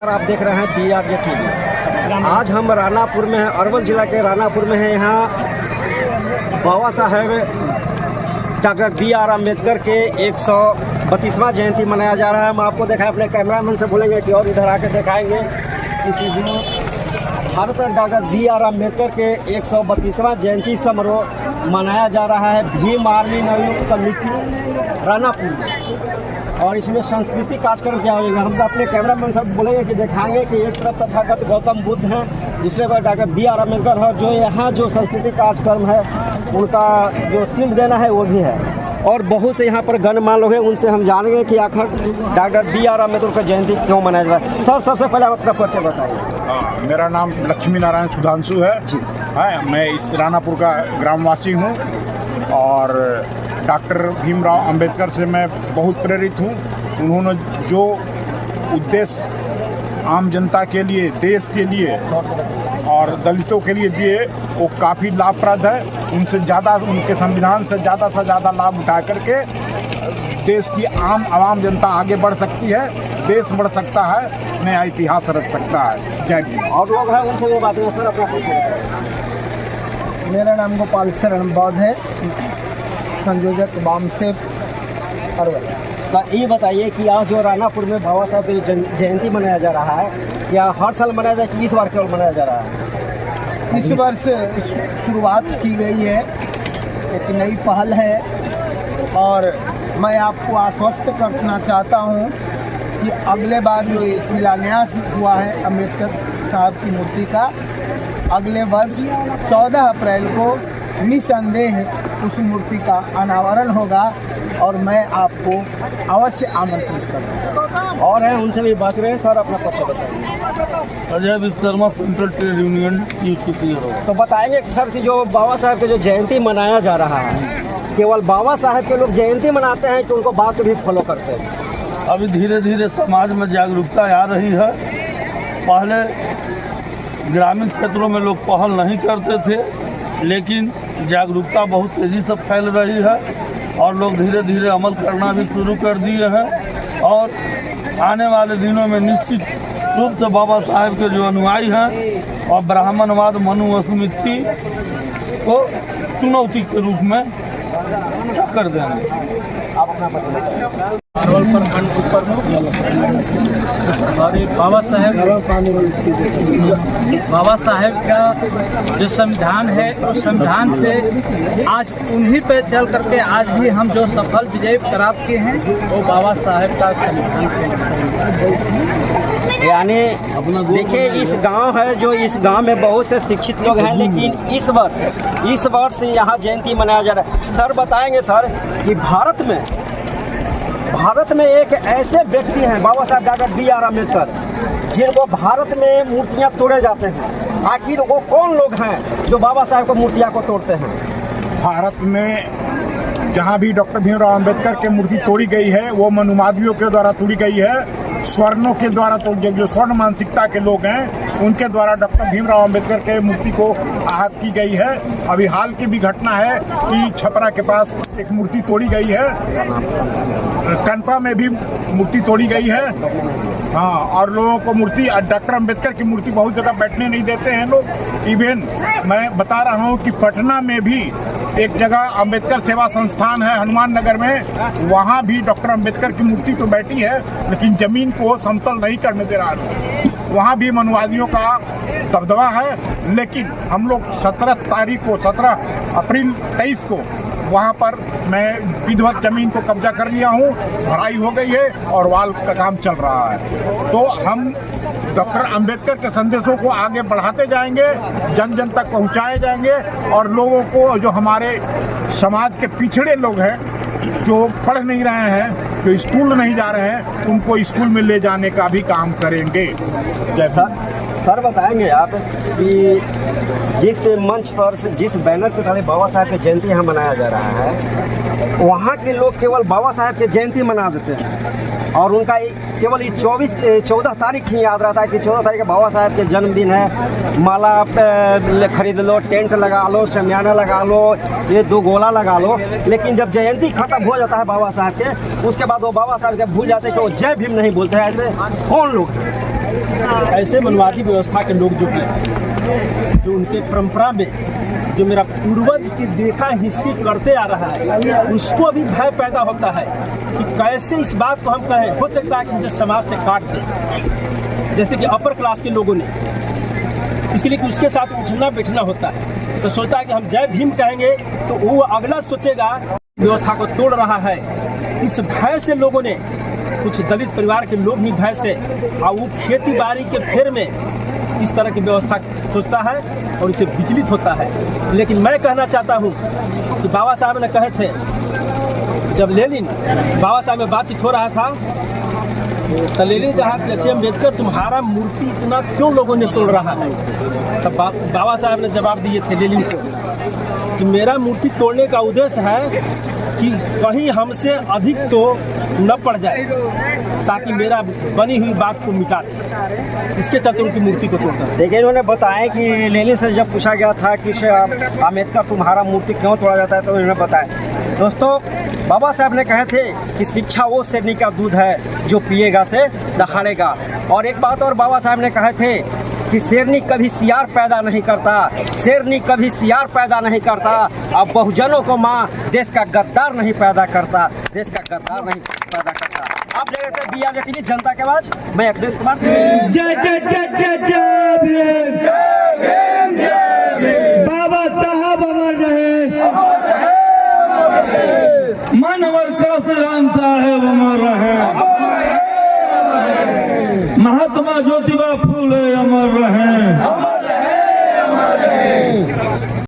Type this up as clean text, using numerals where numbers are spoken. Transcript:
आप देख रहे हैं BRJ TV। आज हम रानापुर में हैं, अरवल जिला के रानापुर में हैं। यहाँ बाबा साहेब डॉक्टर BR अम्बेडकर के 132वां जयंती मनाया जा रहा है। हम आपको दिखाएं, अपने कैमरामैन से बोलेंगे कि और इधर आके दिखाएंगे। भारत डॉक्टर BR अम्बेडकर के 132वां जयंती समारोह मनाया जा रहा है भीम आर्मी नवयुक्त कमेटी रानापुर में। और इसमें सांस्कृतिक कार्यक्रम क्या होगा, हम तो अपने कैमरामैन साहब बोलेंगे कि दिखाएंगे कि एक तरफ तथागत गौतम बुद्ध हैं, दूसरे पर डॉक्टर BR अम्बेडकर है। जो यहाँ जो सांस्कृतिक कार्यक्रम है उनका जो सील देना है वो भी है। और बहुत से यहाँ पर गणमान्य लोग हैं, उनसे हम जानेंगे कि आखिर डॉक्टर BR अम्बेडकर का जयंती क्यों मनाया जा रहा है। सर, सबसे पहले आप अपना परिचय बताइए। मेरा नाम लक्ष्मी नारायण सुधांशु है जी। मैं इस रानापुर का ग्रामवासी हूँ और डॉक्टर भीमराव अंबेडकर से मैं बहुत प्रेरित हूँ। उन्होंने जो उद्देश्य आम जनता के लिए, देश के लिए और दलितों के लिए दिए वो काफ़ी लाभप्रद है। उनसे ज़्यादा, उनके संविधान से ज़्यादा लाभ उठा करके देश की आवाम जनता आगे बढ़ सकती है, देश बढ़ सकता है, नया इतिहास रच सकता है। जय भीम। और लोग हैं उनसे वो बात है। सर, अपना मेरा नाम गोपाल शरण बौद्ध है, संयोजक वामसेफ अरवल। सर, ये बताइए कि आज जो रानापुर में बाबा साहब की जयंती मनाया जा रहा है, क्या हर साल मनाया जाए कि इस बार केवल मनाया जा रहा है? इस वर्ष शुरुआत की गई है, एक नई पहल है और मैं आपको आश्वस्त करना चाहता हूँ कि अगले बार जो ये शिलान्यास हुआ है अम्बेडकर साहब की मूर्ति का, अगले वर्ष 14 अप्रैल को निसंदेह उस मूर्ति का अनावरण होगा और मैं आपको अवश्य आमंत्रित करूँगा। और है उनसे भी बात करें। सर, अपना परिचय बताइए। Ajay Vishwakarma central trade union UCC। तो बताएंगे कि सर कि जो बाबा साहब के जो जयंती मनाया जा रहा है, केवल बाबा साहब के लोग जयंती मनाते हैं कि उनको बात भी फॉलो करते हैं? अभी धीरे धीरे समाज में जागरूकता आ रही है। पहले ग्रामीण क्षेत्रों में लोग पहल नहीं करते थे, लेकिन जागरूकता बहुत तेज़ी से फैल रही है और लोग धीरे धीरे अमल करना भी शुरू कर दिए हैं। और आने वाले दिनों में निश्चित रूप से बाबा साहेब के जो अनुयायी हैं और ब्राह्मणवाद मनुस्मृति को चुनौती के रूप में कर देंगे। अरवल प्रखंड प्रमुख और बाबा साहेब का जो संविधान है उस संविधान से आज उन्हीं पे चल करके आज भी हम जो सफल विजय प्राप्त किए हैं वो बाबा साहेब का संविधान। यानी देखिए, इस गांव है जो इस गांव में बहुत से शिक्षित लोग हैं, लेकिन इस वर्ष यहाँ जयंती मनाया जा रहा है। सर, बताएंगे सर कि भारत में एक ऐसे व्यक्ति हैं बाबा साहब डॉक्टर BR अम्बेडकर, जिनको भारत में मूर्तियाँ तोड़े जाते हैं। आखिर वो कौन लोग हैं जो बाबा साहब को मूर्तियाँ को तोड़ते हैं? भारत में जहाँ भी डॉक्टर भीमराव अंबेडकर की मूर्ति तोड़ी गई है वो मनुवादियों के द्वारा तोड़ी गई है, स्वर्णों के द्वारा तोड़ी गई। जो स्वर्ण मानसिकता के लोग हैं उनके द्वारा डॉक्टर भीमराव अंबेडकर के मूर्ति को आहत की गई है। अभी हाल की भी घटना है कि छपरा के पास एक मूर्ति तोड़ी गई है, कनपा में भी मूर्ति तोड़ी गई है। हाँ, और लोगों को मूर्ति, डॉक्टर अंबेडकर की मूर्ति बहुत जगह बैठने नहीं देते हैं लोग। इवन मैं बता रहा हूँ कि पटना में भी एक जगह अंबेडकर सेवा संस्थान है हनुमान नगर में, वहाँ भी डॉक्टर अंबेडकर की मूर्ति तो बैठी है लेकिन जमीन को समतल नहीं करने दे रहा है। वहाँ भी मनुवादियों का दबदबा है। लेकिन हम लोग 17 अप्रैल 23 को वहाँ पर मैं विधिवत जमीन को कब्जा कर लिया हूँ, भराई हो गई है और वाल का काम चल रहा है। तो हम डॉक्टर अंबेडकर के संदेशों को आगे बढ़ाते जाएंगे, जन जन तक पहुँचाए जाएंगे और लोगों को, जो हमारे समाज के पिछड़े लोग हैं, जो पढ़ नहीं रहे हैं, जो स्कूल नहीं जा रहे हैं, उनको स्कूल में ले जाने का भी काम करेंगे। जैसा सर, बताएंगे आप कि जिस मंच पर, जिस बैनर के तले बाबा साहब की जयंती यहाँ मनाया जा रहा है, वहाँ के लोग केवल बाबा साहब की जयंती मना देते हैं और उनका केवल 14 तारीख ही याद रहता है कि 14 तारीख बाबा साहब के जन्मदिन है। माला खरीद लो, टेंट लगा लो, शमियाना लगा लो, ये 2 गोला लगा लो। लेकिन जब जयंती खत्म हो जाता है बाबा साहब के, उसके बाद वो बाबा साहब के भूल जाते हैं कि वो जय भीम नहीं बोलते हैं। ऐसे कौन लोग? ऐसे मनवादी व्यवस्था के लोग जो उनके परंपरा में जो मेरा पूर्वज की देखा हिस्ट्री करते आ रहा है, उसको अभी भय पैदा होता है कि कैसे इस बात को हम कहें। हो सकता है कि मुझे समाज से काट दें, जैसे कि अपर क्लास के लोगों ने, इसलिए कि उसके साथ उठना बैठना होता है। तो सोचता है कि हम जय भीम कहेंगे तो वो अगला सोचेगा व्यवस्था को तोड़ रहा है। इस भय से लोगों ने, कुछ दलित परिवार के लोग ही भय से, और वो खेती बाड़ी के फेर में इस तरह की व्यवस्था सोचता है और इसे विचलित होता है। लेकिन मैं कहना चाहता हूँ कि बाबा साहब ने कहे थे, जब लेनिन बाबा साहब में बातचीत हो रहा था तो लेनिन कहा कि अच्छे अम्बेडकर तुम्हारा मूर्ति इतना क्यों लोगों ने तोड़ रहा है। तब बाबा साहब ने जवाब दिए थे लेनिन को कि मेरा मूर्ति तोड़ने का उद्देश्य है कि कहीं हमसे अधिक तो न पड़ जाए, ताकि मेरा बनी हुई बात को मिटा दे। इसके चलते उनकी मूर्ति को तोड़ता है। देखिए, इन्होंने बताया कि लेनिन से जब पूछा गया था कि अम्बेडकर तुम्हारा मूर्ति क्यों तोड़ा जाता है, तो इन्होंने बताया। दोस्तों, बाबा साहब ने कहे थे कि शिक्षा वो शेरनी का दूध है जो पिएगा से दहाड़ेगा। और एक बात और बाबा साहब ने कहे थे कि शेरनी कभी सियार पैदा नहीं करता, शेरनी कभी सियार पैदा नहीं करता, अब बहुजनों को माँ देश का गद्दार नहीं पैदा करता, देश का गद्दार नहीं पैदा करता। आप देख रहे थे BRJ TV जनता के आवाज, मैं अखिलेश कुमार। जय जय जय जय जय भीम, बाबा साहब अमर रहे, मानवर काशीराम साहेब अमर रहे, महात्मा ज्योतिबा